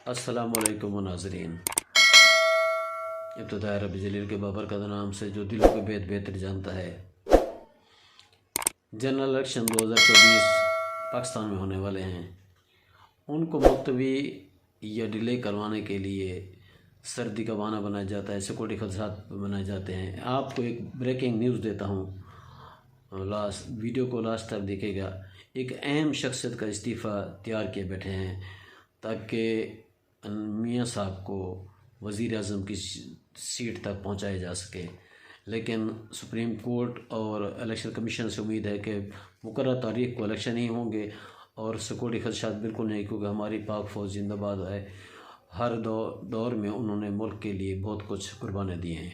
السلام علیکم ناظرین، ابتداء رب جلیل کے بابرکت نام سے جو دلوں کے بید بہتر جانتا ہے۔ جنرل الیکشن 2024 پاکستان میں ہونے والے ہیں، ان کو ملتوی یا ڈیلے کروانے کے لیے سردی کا بہانہ بنایا جاتا ہے، سیکورٹی خدشات بنائے جاتے ہیں۔ آپ کو ایک بریکنگ نیوز دیتا ہوں، ویڈیو کو لاسٹ تک دیکھے گا۔ ایک اہم شخصیت کا استعفیٰ تیار کیے بیٹھے ہیں تاکہ میاں صاحب کو وزیر اعظم کی سیٹ تک پہنچایا جا سکے، لیکن سپریم کورٹ اور الیکشن کمیشن سے امید ہے کہ مقررہ تاریخ کو الیکشن ہی ہوں گے اور سیکورٹی خدشات بالکل نہیں، کیونکہ ہماری پاک فوج زندہ باد ہے۔ ہر دور میں انہوں نے ملک کے لیے بہت کچھ قربانیاں دی ہیں،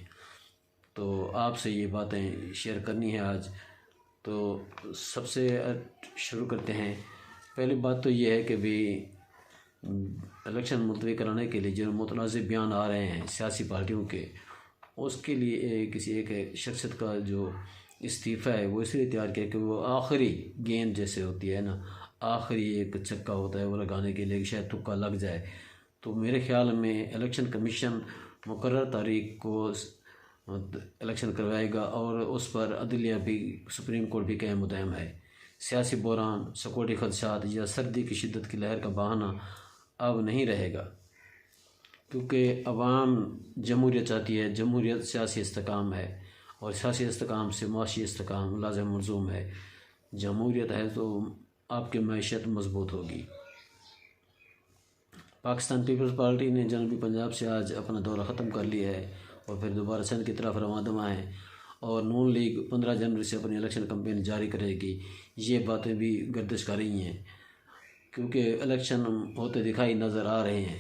تو آپ سے یہ باتیں شیئر کرنی ہے آج۔ تو سب سے شروع کرتے ہیں۔ پہلی بات تو یہ ہے کہ بھی الیکشن ملتوی کرانے کے لیے جو متنازع بیان آ رہے ہیں سیاسی پارٹیوں کے، اس کے لیے کسی ایک شخصیت کا جو استعفیٰ ہے وہ اس لیے تیار کیا کہ وہ آخری گیند جیسے ہوتی ہے نا، آخری ایک چکا ہوتا ہے وہ لگانے کے لیے کہ شاید تکا لگ جائے۔ تو میرے خیال میں الیکشن کمیشن مقررہ تاریخ کو الیکشن کروائے گا اور اس پر عدلیہ بھی، سپریم کورٹ بھی قائم و دائم ہے۔ سیاسی بحران، سیکورٹی خدشات یا سردی کی شدت کی لہر کا بہانہ اب نہیں رہے گا، کیونکہ عوام جمہوریت چاہتی ہے۔ جمہوریت سیاسی استحکام ہے اور سیاسی استحکام سے معاشی استحکام لازم ملزوم ہے۔ جمہوریت ہے تو آپ کی معیشت مضبوط ہوگی۔ پاکستان پیپلز پارٹی نے جنوبی پنجاب سے آج اپنا دورہ ختم کر لیا ہے اور پھر دوبارہ سندھ کی طرف رواں دواں ہے، اور نون لیگ 15 جنوری سے اپنی الیکشن کمپین جاری کرے گی۔ یہ باتیں بھی گردش کر رہی ہیں کیونکہ الیکشن ہوتے دکھائی نظر آ رہے ہیں۔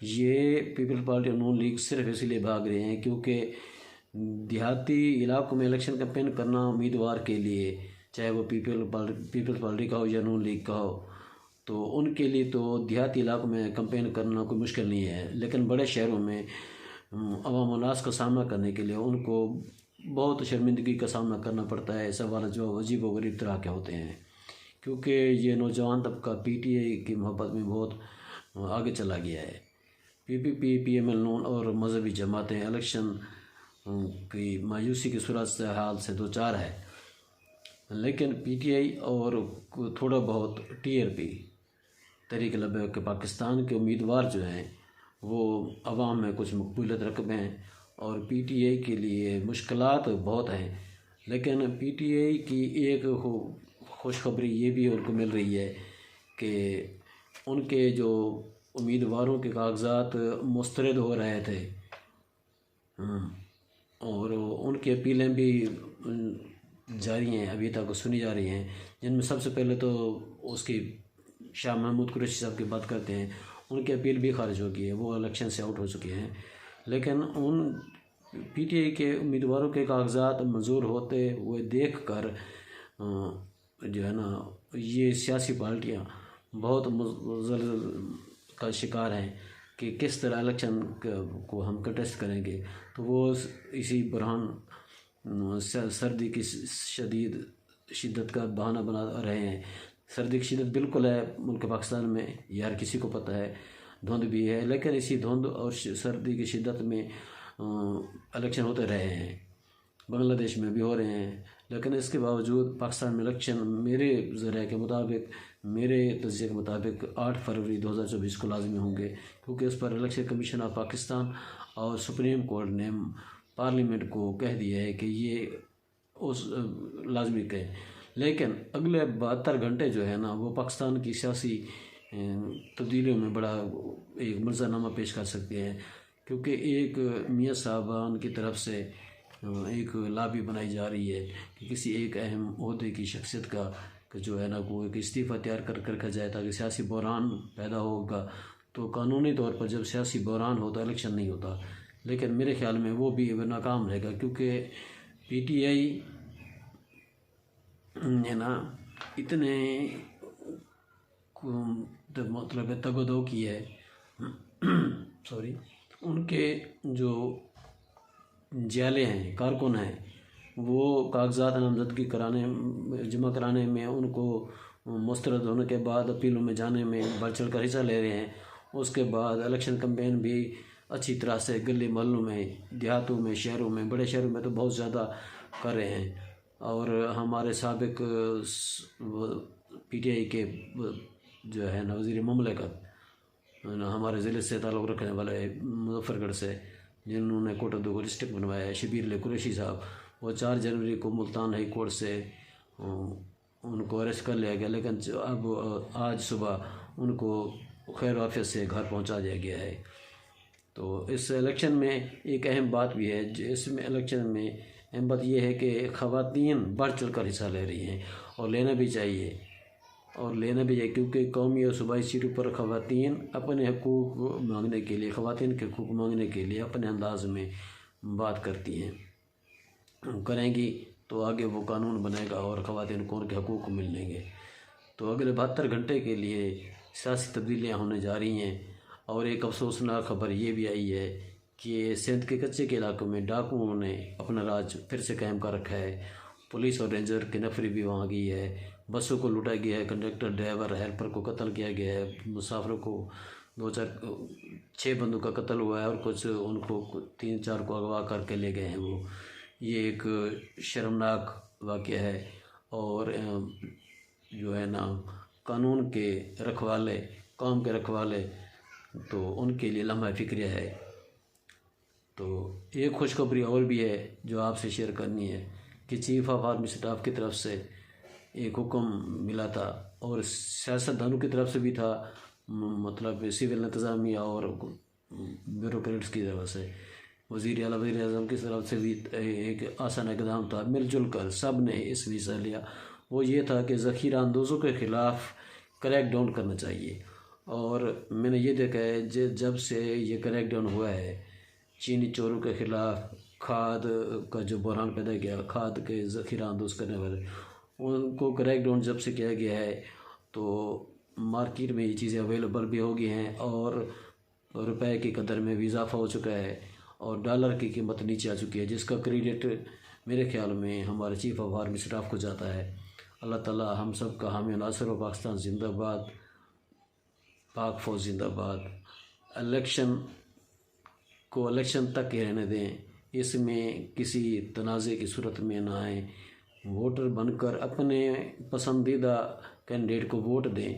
یہ پیپلز پارٹی اور نون لیگ صرف اس لیے بھاگ رہے ہیں کیونکہ دیہاتی علاقوں میں الیکشن کمپین کرنا امیدوار کے لیے، چاہے وہ پیپلز پارٹی کا ہو یا نون لیگ کا ہو، تو ان کے لیے تو دیہاتی علاقوں میں کمپین کرنا کوئی مشکل نہیں ہے، لیکن بڑے شہروں میں عوام الناس کا سامنا کرنے کے لیے ان کو بہت شرمندگی کا سامنا کرنا پڑتا ہے۔ سوال جو عجیب و غریب طرح کے ہوتے ہیں، کیونکہ یہ نوجوان طبقہ پی ٹی آئی کی محبت میں بہت آگے چلا گیا ہے۔ پی پی پی، پی ایم ایل نون اور مذہبی جماعتیں الیکشن کی مایوسی کی صورت حال سے دوچار ہے، لیکن پی ٹی آئی اور تھوڑا بہت T R P, Tehreek Labbaik Pakistan کے امیدوار جو ہیں وہ عوام میں کچھ مقبولیت رقم ہیں، اور پی ٹی آئی کے لیے مشکلات بہت ہیں۔ لیکن پی ٹی آئی کی ایک خوشخبری یہ بھی ان کو مل رہی ہے کہ ان کے جو امیدواروں کے کاغذات مسترد ہو رہے تھے اور ان کی اپیلیں بھی جاری ہیں، ابھی تک سنی جا رہی ہیں، جن میں سب سے پہلے تو اس کی شاہ محمود قریشی صاحب کی بات کرتے ہیں، ان کی اپیل بھی خارج ہو گئی ہے، وہ الیکشن سے آؤٹ ہو چکے ہیں۔ لیکن ان پی ٹی آئی کے امیدواروں کے کاغذات منظور ہوتے ہوئے دیکھ کر جو ہے نا یہ سیاسی پارٹیاں بہت مزلزل کا شکار ہیں کہ کس طرح الیکشن کو ہم کنٹیسٹ کریں گے۔ تو وہ اسی بحران سردی کی شدت کا بہانہ بنا رہے ہیں۔ سردی کی شدت بالکل ہے ملک پاکستان میں، یہ ہر کسی کو پتہ ہے، دھند بھی ہے، لیکن اسی دھند اور سردی کی شدت میں الیکشن ہوتے رہے ہیں، بنگلہ دیش میں بھی ہو رہے ہیں، لیکن اس کے باوجود پاکستان میں الیکشن میرے ذرائع کے مطابق، میرے تجزیے کے مطابق 8 فروری 2024 کو لازمی ہوں گے، کیونکہ اس پر الیکشن کمیشن آف پاکستان اور سپریم کورٹ نے پارلیمنٹ کو کہہ دیا ہے کہ یہ اس لازمی کہیں۔ لیکن اگلے 72 گھنٹے جو ہے نا وہ پاکستان کی سیاسی تبدیلیوں میں بڑا ایک منظرنامہ پیش کر سکتے ہیں، کیونکہ ایک میاں صاحبان کی طرف سے ایک لابی بنائی جا رہی ہے کہ کسی ایک اہم عہدے کی شخصیت کا جو ہے نا وہ ایک استعفیٰ تیار کر رکھا جائے تاکہ سیاسی بحران پیدا ہوگا۔ تو قانونی طور پر جب سیاسی بحران ہوتا الیکشن نہیں ہوتا، لیکن میرے خیال میں وہ بھی ناکام رہے گا، کیونکہ پی ٹی آئی ہے نا اتنے مطلب تگ و دو کی ہے ان کے جو جیلے ہیں، کارکن ہیں، وہ کاغذات نامزدگی جمع کرانے میں ان کو مسترد ہونے کے بعد اپیلوں میں جانے میں بڑھ چڑھ کر حصہ لے رہے ہیں، اس کے بعد الیکشن کمپین بھی اچھی طرح سے گلی محلوں میں، دیہاتوں میں، شہروں میں، بڑے شہروں میں تو بہت زیادہ کر رہے ہیں۔ اور ہمارے سابق پی ٹی آئی کے جو ہے نا وزیر مملکت ہمارے ضلع سے تعلق رکھنے والے مظفر گڑھ سے، جنہوں نے کوٹہ دو کو ڈسٹرکٹ بنوایا ہے، شبیر علی قریشی صاحب، وہ 4 جنوری کو ملتان ہائی کورٹ سے ان کو اریسٹ کر لیا گیا، لیکن اب آج صبح ان کو خیر وافیت سے گھر پہنچا دیا گیا ہے۔ تو اس الیکشن میں ایک اہم بات بھی ہے، اس میں الیکشن میں اہم بات یہ ہے کہ خواتین بڑھ چڑھ کر حصہ لے رہی ہیں، اور لینا بھی چاہیے، کیونکہ قومی اور صوبائی سیٹوں پر خواتین اپنے حقوق مانگنے کے لیے، خواتین کے حقوق مانگنے کے لیے اپنے انداز میں بات کرتی ہیں، کریں گی تو آگے وہ قانون بنے گا اور خواتین کو ان کے حقوق ملیں گے۔ تو اگلے 72 گھنٹے کے لیے سیاسی تبدیلیاں ہونے جا رہی ہیں، اور ایک افسوسناک خبر یہ بھی آئی ہے کہ سندھ کے کچے کے علاقوں میں ڈاکوؤں نے اپنا راج پھر سے قائم کر رکھا ہے، پولیس اور رینجر کی نفری بھی وہاں گئی ہے، بسوں کو لوٹا گیا ہے، کنڈکٹر، ڈرائیور، ہیلپر کو قتل کیا گیا ہے، مسافروں کو 6 بندوں کا قتل ہوا ہے، اور کچھ ان کو 3-4 کو اغوا کر کے لے گئے ہیں۔ یہ ایک شرمناک واقعہ ہے، اور جو ہے نا قانون کے رکھوالے، قوم کے رکھوالے، تو ان کے لیے لمحہ فکریہ ہے۔ تو ایک خوشخبری اور بھی ہے جو آپ سے شیئر کرنی ہے کہ چیف آف آرمی اسٹاف کی طرف سے ایک حکم ملا تھا، اور سیاستدانوں کی طرف سے بھی تھا، مطلب سول انتظامیہ اور بیوروکریٹس کی طرف سے، وزیر اعلیٰ، وزیر اعظم کی طرف سے بھی ایک آسان اقدام تھا، مل جل کر سب نے اس میں حصہ لیا۔ وہ یہ تھا کہ ذخیرہ اندوزوں کے خلاف کریک ڈاؤن کرنا چاہیے، اور میں نے یہ دیکھا ہے جب سے یہ کریک ڈاؤن ہوا ہے چینی چوروں کے خلاف، کھاد کا جو بحران پیدا کیا، کھاد کے ذخیرہ اندوز کرنے والے، ان کو کریک ڈاؤن جب سے کیا گیا ہے تو مارکیٹ میں یہ چیزیں اویلیبل بھی ہو گئی ہیں، اور روپے کی قدر میں بھی اضافہ ہو چکا ہے، اور ڈالر کی قیمت نیچے آ چکی ہے، جس کا کریڈٹ میرے خیال میں ہمارے چیف آف آرمی اسٹاف کو جاتا ہے۔ اللہ تعالیٰ ہم سب کا حامی ناصر، و پاکستان زندہ باد، پاک فوج زندہ باد۔ الیکشن کو الیکشن تک ہی رہنے دیں، اس میں کسی تنازع کی صورت میں نہ آئیں، ووٹر بن کر اپنے پسندیدہ کینڈیڈیٹ کو ووٹ دیں،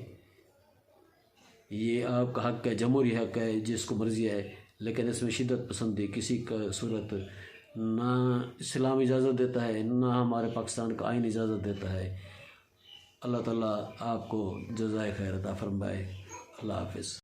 یہ آپ کا حق ہے، جمہوری حق ہے، جس کو مرضی ہے، لیکن اس میں شدت پسندی کسی کا صورت نہ اسلام اجازت دیتا ہے، نہ ہمارے پاکستان کا آئین اجازت دیتا ہے۔ اللہ تعالیٰ آپ کو جزائے خیر عطا فرمائے۔ اللہ حافظ۔